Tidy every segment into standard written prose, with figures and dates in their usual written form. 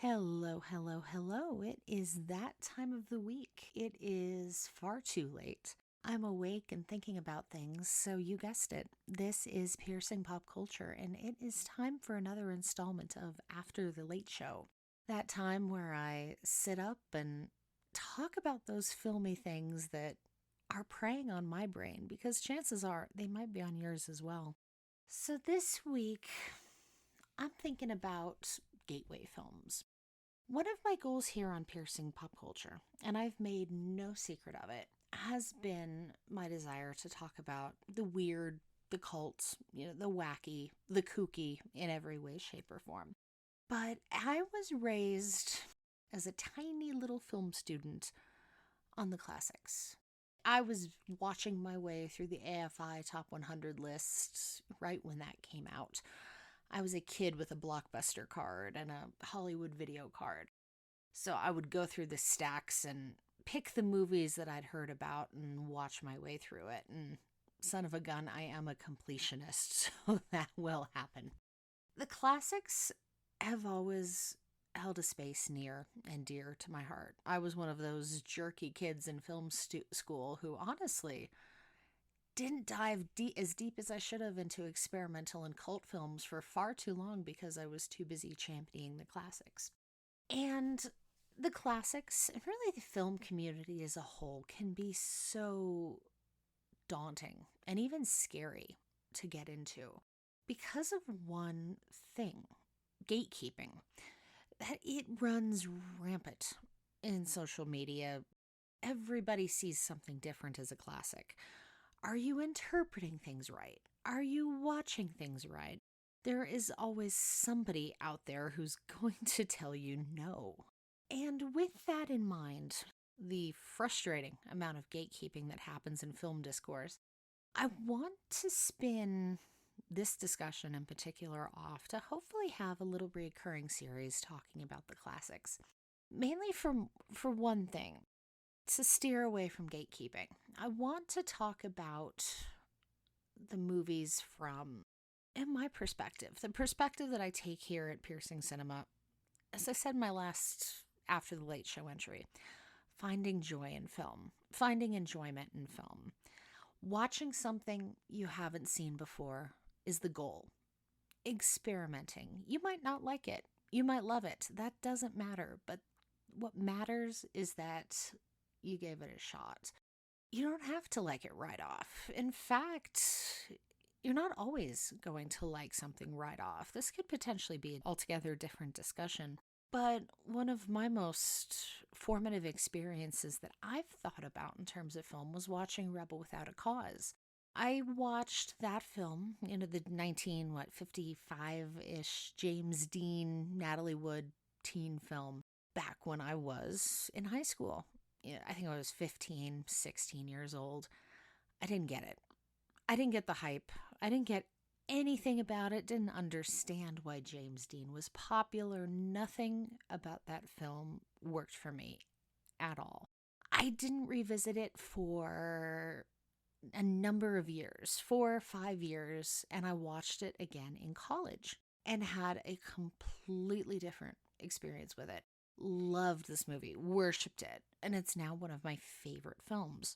Hello, hello, hello. It is that time of the week. It is far too late. I'm awake and thinking about things, so you guessed it. This is Piercing Pop Culture, and it is time for another installment of After the Late Show. That time where I sit up and talk about those filmy things that are preying on my brain, because chances are they might be on yours as well. So this week, I'm thinking about gateway films. One of my goals here on Piercing Pop Culture, and I've made no secret of it, has been my desire to talk about the weird, the cult, the wacky, the kooky in every way, shape, or form. But I was raised as a tiny little film student on the classics. I was watching my way through the AFI Top 100 list right when that came out. I was a kid with a Blockbuster card and a Hollywood video card. So I would go through the stacks and pick the movies that I'd heard about and watch my way through it. And son of a gun, I am a completionist, so that will happen. The classics have always held a space near and dear to my heart. I was one of those jerky kids in film school who honestly didn't dive as deep as I should have into experimental and cult films for far too long because I was too busy championing the classics. And the classics, and really the film community as a whole, can be so daunting and even scary to get into because of one thing: gatekeeping. That it runs rampant in social media. Everybody sees something different as a classic. Are you interpreting things right? Are you watching things right? There is always somebody out there who's going to tell you no. And with that in mind, the frustrating amount of gatekeeping that happens in film discourse, I want to spin this discussion in particular off to hopefully have a little recurring series talking about the classics. Mainly for one thing, to steer away from gatekeeping. I want to talk about the movies from, in my perspective, the perspective that I take here at Piercing Cinema. As I said in my last After the Late Show entry, finding joy in film, finding enjoyment in film. Watching something you haven't seen before is the goal. Experimenting. You might not like it. You might love it. That doesn't matter. But what matters is that you gave it a shot. You don't have to like it right off. In fact, you're not always going to like something right off. This could potentially be an altogether different discussion. But one of my most formative experiences that I've thought about in terms of film was watching Rebel Without a Cause. I watched that film, the 1955-ish James Dean, Natalie Wood teen film back when I was in high school. I think I was 15, 16 years old. I didn't get it. I didn't get the hype. I didn't get anything about it, didn't understand why James Dean was popular. Nothing about that film worked for me at all. I didn't revisit it for a number of years, 4 or 5 years, and I watched it again in college and had a completely different experience with it. Loved this movie, worshipped it, and it's now one of my favorite films.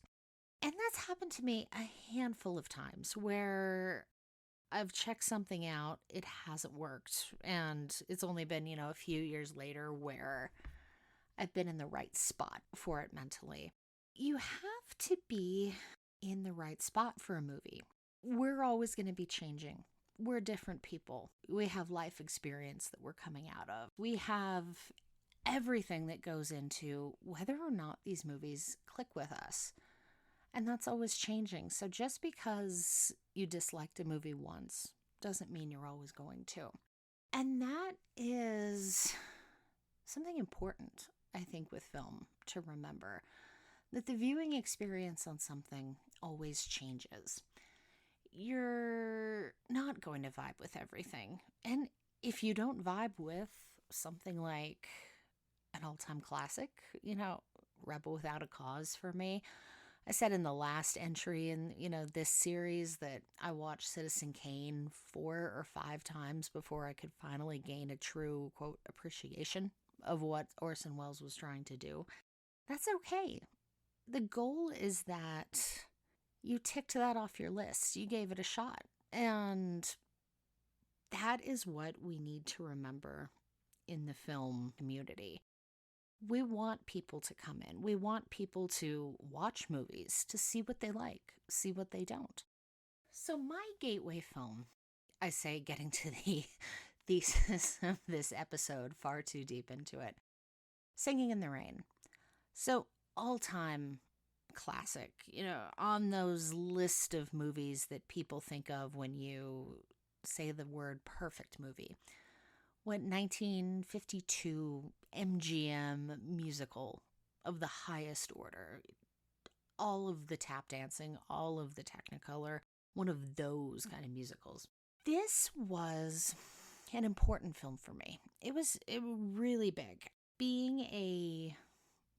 And that's happened to me a handful of times where I've checked something out, it hasn't worked, and it's only been, a few years later where I've been in the right spot for it mentally. You have to be in the right spot for a movie. We're always going to be changing. We're different people. We have life experience that we're coming out of. We have everything that goes into whether or not these movies click with us. And that's always changing. So just because you disliked a movie once doesn't mean you're always going to. And that is something important, I think, with film to remember, that the viewing experience on something always changes. You're not going to vibe with everything. And if you don't vibe with something like an all-time classic, Rebel Without a Cause for me, I said in the last entry in, this series that I watched Citizen Kane 4 or 5 times before I could finally gain a true, quote, appreciation of what Orson Welles was trying to do. That's okay. The goal is that you ticked that off your list. You gave it a shot. And that is what we need to remember in the film community. We want people to come in. We want people to watch movies, to see what they like, see what they don't. So my gateway film, I say getting to the thesis of this episode far too deep into it, Singing in the Rain. So all-time classic, on those list of movies that people think of when you say the word perfect movie. What 1952 MGM musical of the highest order. All of the tap dancing, all of the Technicolor, one of those kind of musicals. This was an important film for me. It was really big. Being a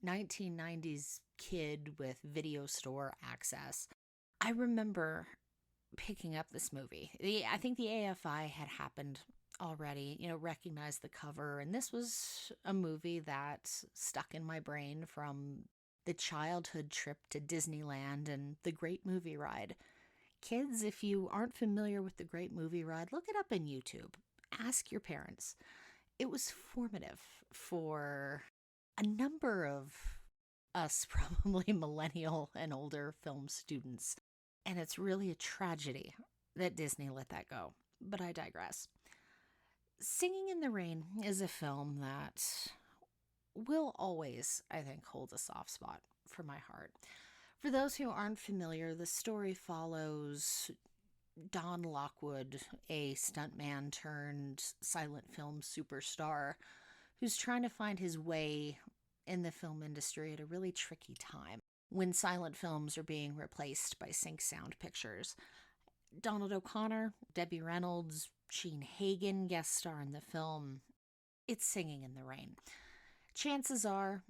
1990s kid with video store access, I remember picking up this movie. I think the AFI had happened already, recognized the cover, and this was a movie that stuck in my brain from the childhood trip to Disneyland and the Great Movie Ride. Kids, if you aren't familiar with the Great Movie Ride, look it up on YouTube. Ask your parents. It was formative for a number of us, probably millennial and older film students. And it's really a tragedy that Disney let that go. But I digress. Singing in the Rain is a film that will always, I think, hold a soft spot for my heart. For those who aren't familiar, the story follows Don Lockwood, a stuntman turned silent film superstar, who's trying to find his way in the film industry at a really tricky time when silent films are being replaced by sync sound pictures. Donald O'Connor, Debbie Reynolds, Gene Hagen guest star in the film. It's Singing in the Rain. Chances are,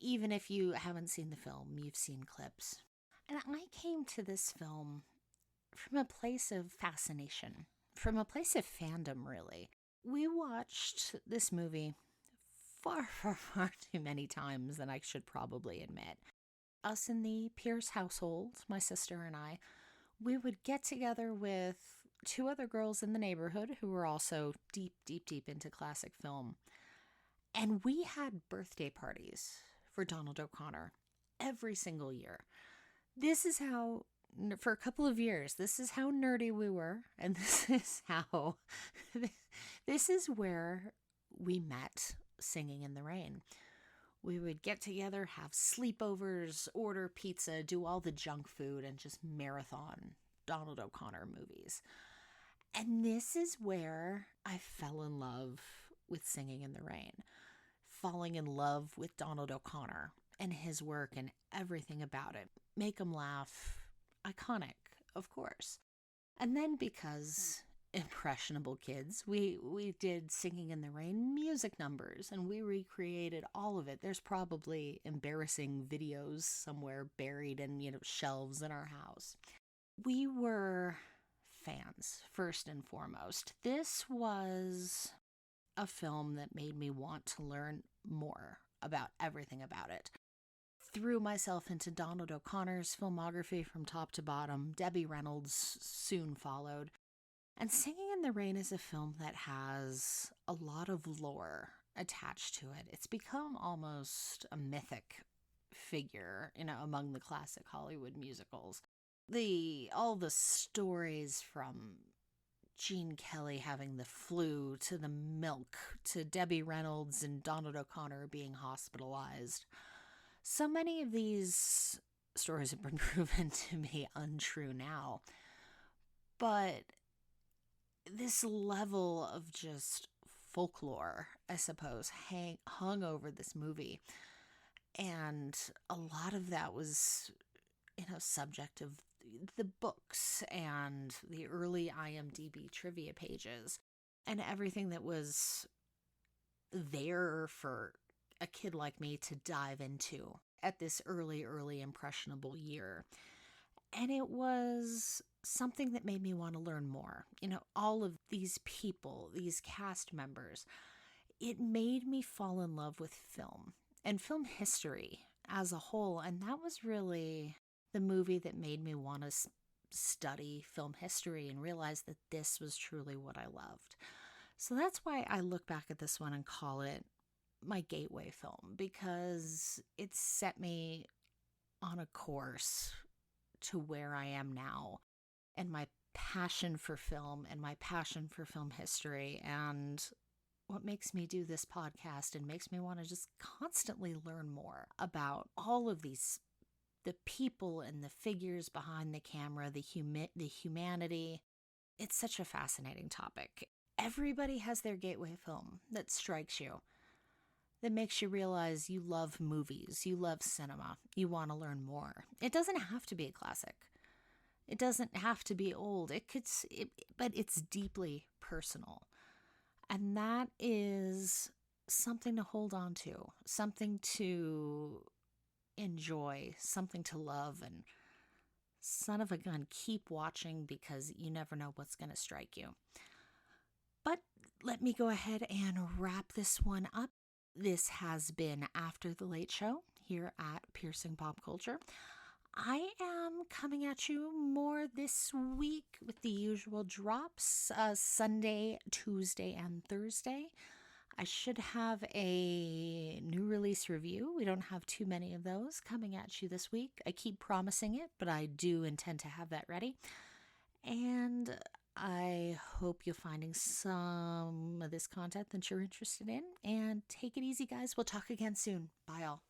even if you haven't seen the film, you've seen clips. And I came to this film from a place of fascination, from a place of fandom, really. We watched this movie far, far, far too many times than I should probably admit. Us in the Pierce household, my sister and I, we would get together with two other girls in the neighborhood who were also deep, deep, deep into classic film. And we had birthday parties for Donald O'Connor every single year. This is how, for a couple of years, this is how nerdy we were. And this is where we met Singing in the Rain. We would get together, have sleepovers, order pizza, do all the junk food, and just marathon Donald O'Connor movies. And this is where I fell in love with Singing in the Rain. Falling in love with Donald O'Connor and his work and everything about it. Make him laugh. Iconic, of course. And then because impressionable kids, we did Singing in the Rain music numbers, and we recreated all of it. There's probably embarrassing videos somewhere buried in, shelves in our house. We were fans, first and foremost. This was a film that made me want to learn more about everything about it. Threw myself into Donald O'Connor's filmography from top to bottom. Debbie Reynolds soon followed. And Singing in the Rain is a film that has a lot of lore attached to it. It's become almost a mythic figure, among the classic Hollywood musicals. All the stories from Gene Kelly having the flu, to the milk, to Debbie Reynolds and Donald O'Connor being hospitalized. So many of these stories have been proven to be untrue now. But this level of just folklore, I suppose, hung over this movie. And a lot of that was, subject of the books and the early IMDb trivia pages and everything that was there for a kid like me to dive into at this early impressionable year. And it was something that made me want to learn more. All of these people, these cast members, it made me fall in love with film and film history as a whole. And that was really the movie that made me want to study film history and realize that this was truly what I loved. So that's why I look back at this one and call it my gateway film, because it set me on a course to where I am now, and my passion for film and my passion for film history, and what makes me do this podcast and makes me want to just constantly learn more about all of these, the people and the figures behind the camera, the humanity. It's such a fascinating topic. Everybody has their gateway film that strikes you, that makes you realize you love movies, you love cinema, you want to learn more. It doesn't have to be a classic. It doesn't have to be old. But it's deeply personal. And that is something to hold on to, something to enjoy, something to love, and son of a gun, keep watching, because you never know what's going to strike you. But let me go ahead and wrap this one up. This has been After the Late Show here at Piercing Pop Culture. I am coming at you more this week with the usual drops, Sunday, Tuesday, and Thursday. I should have a new release review. We don't have too many of those coming at you this week. I keep promising it, but I do intend to have that ready. And I hope you're finding some of this content that you're interested in. And take it easy, guys. We'll talk again soon. Bye, all.